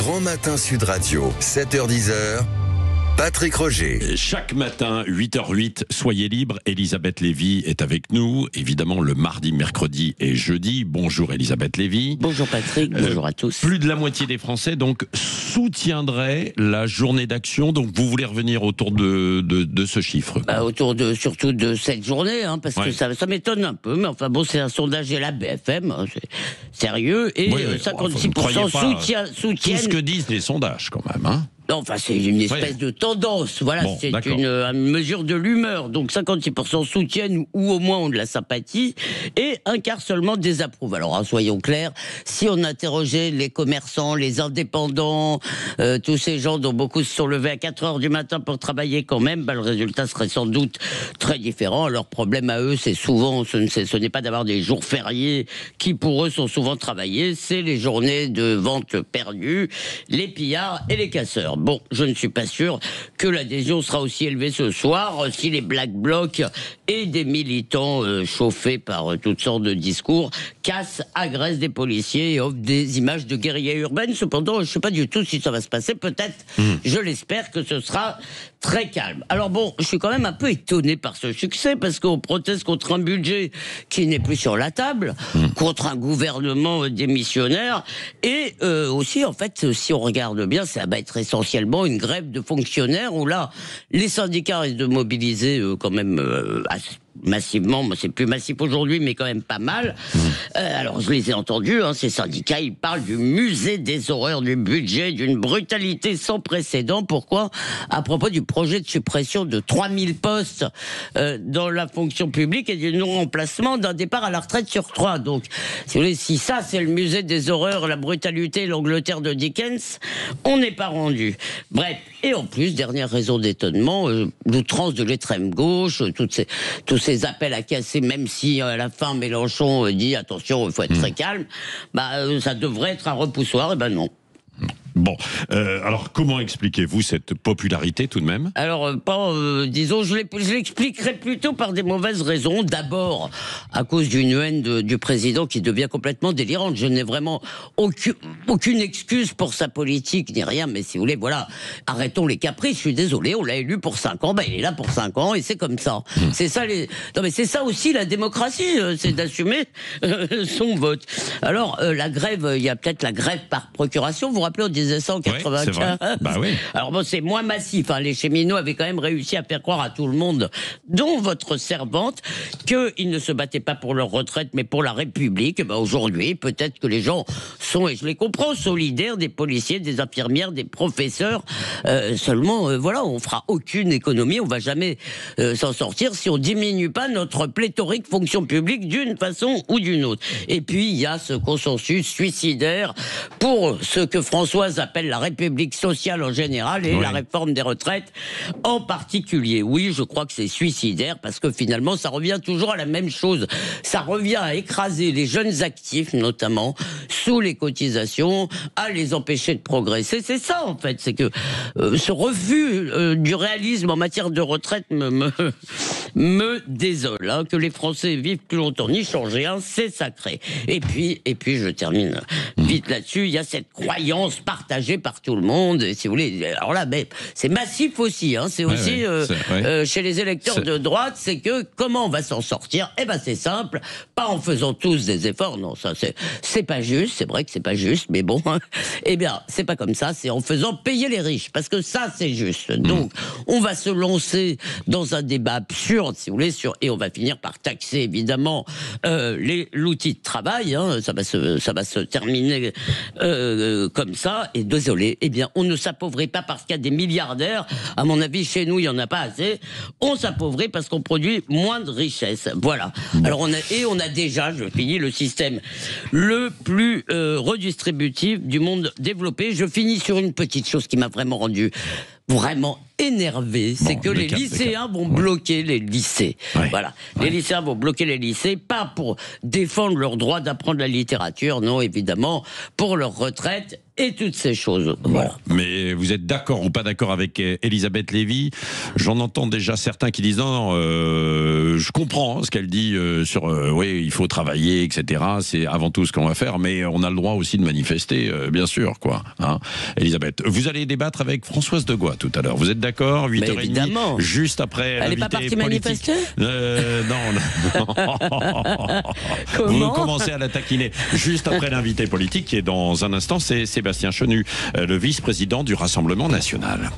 Grand Matin Sud Radio, 7h-10h. Patrick Roger. Chaque matin, 8h08, soyez libre. Elisabeth Lévy est avec nous, évidemment le mardi, mercredi et jeudi. Bonjour Elisabeth Lévy. Bonjour Patrick, bonjour à tous. Plus de la moitié des Français donc soutiendraient la journée d'action. Donc vous voulez revenir autour de ce chiffre? Surtout de cette journée, parce que ça m'étonne un peu. Mais enfin bon, c'est un sondage de la BFM, c'est sérieux. Et 56% soutiennent. Tout ce que disent les sondages quand même. Non, enfin, c'est une espèce de tendance. Voilà, c'est une mesure de l'humeur. Donc, 56% soutiennent ou au moins ont de la sympathie et un quart seulement désapprouvent. Alors, soyons clairs, si on interrogeait les commerçants, les indépendants, tous ces gens dont beaucoup se sont levés à 4 heures du matin pour travailler quand même, le résultat serait sans doute très différent. Leur problème à eux, c'est souvent, ce n'est pas d'avoir des jours fériés qui, pour eux, sont souvent travaillés, c'est les journées de vente perdues, les pillards et les casseurs. Bon, je ne suis pas sûr que l'adhésion sera aussi élevée ce soir si les Black Blocs et des militants chauffés par toutes sortes de discours cassent, agressent des policiers et offrent des images de guérilla urbaine. Cependant, je ne sais pas du tout si ça va se passer. Peut-être, je l'espère, que ce sera très calme. Alors bon, je suis quand même un peu étonné par ce succès parce qu'on proteste contre un budget qui n'est plus sur la table, contre un gouvernement démissionnaire et aussi, en fait, si on regarde bien, ça va être essentiellement une grève de fonctionnaires où là, les syndicats risquent de mobiliser quand même massivement. C'est plus massif aujourd'hui, mais quand même pas mal. Alors, je les ai entendus, ces syndicats, ils parlent du musée des horreurs du budget, d'une brutalité sans précédent. Pourquoi? À propos du projet de suppression de 3000 postes dans la fonction publique et du non-remplacement d'un départ à la retraite sur 3. Donc, si vous voulez, si ça, c'est le musée des horreurs, la brutalité, l'Angleterre de Dickens, on n'est pas rendu. Bref, et en plus, dernière raison d'étonnement, l'outrance de l'extrême gauche, tous ces appels à casser, même si à la fin Mélenchon dit attention, il faut être très calme, ça devrait être un repoussoir, et non. Bon, alors comment expliquez-vous cette popularité tout de même? Alors, disons, je l'expliquerai plutôt par des mauvaises raisons. D'abord, à cause d'une haine du président qui devient complètement délirante. Je n'ai vraiment aucune excuse pour sa politique, ni rien, mais si vous voulez, voilà, arrêtons les caprices, je suis désolé, on l'a élu pour 5 ans, il est là pour 5 ans, et c'est comme ça. C'est ça Non mais c'est ça aussi la démocratie, c'est d'assumer son vote. Alors, la grève, il y a peut-être la grève par procuration, vous vous rappelez, on disait ça en 95. Oui. Alors bon, c'est moins massif. Les cheminots avaient quand même réussi à faire croire à tout le monde, dont votre servante, qu'ils ne se battaient pas pour leur retraite, mais pour la République. Aujourd'hui, peut-être que les gens sont, et je les comprends, solidaires des policiers, des infirmières, des professeurs. Seulement, voilà, on fera aucune économie, on va jamais s'en sortir si on diminue pas notre pléthorique fonction publique d'une façon ou d'une autre. Et puis, il y a ce consensus suicidaire pour ce que Françoise appelle la République sociale en général et la réforme des retraites en particulier. Oui, je crois que c'est suicidaire parce que finalement, ça revient toujours à la même chose. Ça revient à écraser les jeunes actifs, notamment, sous les cotisations, à les empêcher de progresser. C'est ça, en fait. C'est que ce refus du réalisme en matière de retraite me désole. Que les Français vivent plus longtemps, n'y change rien, c'est sacré. Et puis, je termine vite là-dessus, il y a cette croyance partagée par tout le monde, et si vous voulez, alors là, c'est massif aussi, c'est aussi chez les électeurs de droite, c'est que comment on va s'en sortir? C'est simple, pas en faisant tous des efforts, non, ça c'est pas juste, c'est vrai que c'est pas juste, mais bon, c'est pas comme ça, c'est en faisant payer les riches, parce que ça c'est juste. Donc, on va se lancer dans un débat absurde, si vous voulez, et on va finir par taxer évidemment l'outil de travail, ça va se terminer comme ça, et désolé, on ne s'appauvrit pas parce qu'il y a des milliardaires, à mon avis chez nous il n'y en a pas assez, on s'appauvrit parce qu'on produit moins de richesses, voilà. Alors on a déjà, je finis, le système le plus redistributif du monde développé. Je finis sur une petite chose qui m'a vraiment rendu énervés. C'est que les lycéens vont bloquer les lycées. Ouais. Voilà. Les lycéens vont bloquer les lycées, pas pour défendre leur droit d'apprendre la littérature, non, évidemment, pour leur retraite et toutes ces choses. Voilà. Mais vous êtes d'accord ou pas d'accord avec Elisabeth Lévy? J'en entends déjà certains qui disent non, je comprends ce qu'elle dit sur oui, il faut travailler, etc. C'est avant tout ce qu'on va faire, mais on a le droit aussi de manifester, bien sûr, quoi. Hein, Elisabeth, vous allez débattre avec Françoise Degois tout à l'heure. Vous êtes d'accord? 8h30, évidemment. Juste après. Elle n'est pas partie manifester? Non. Comment? Vous commencez à la taquiner. Juste après l'invité politique qui est dans un instant, c'est Sébastien Chenu, le vice-président du Rassemblement national.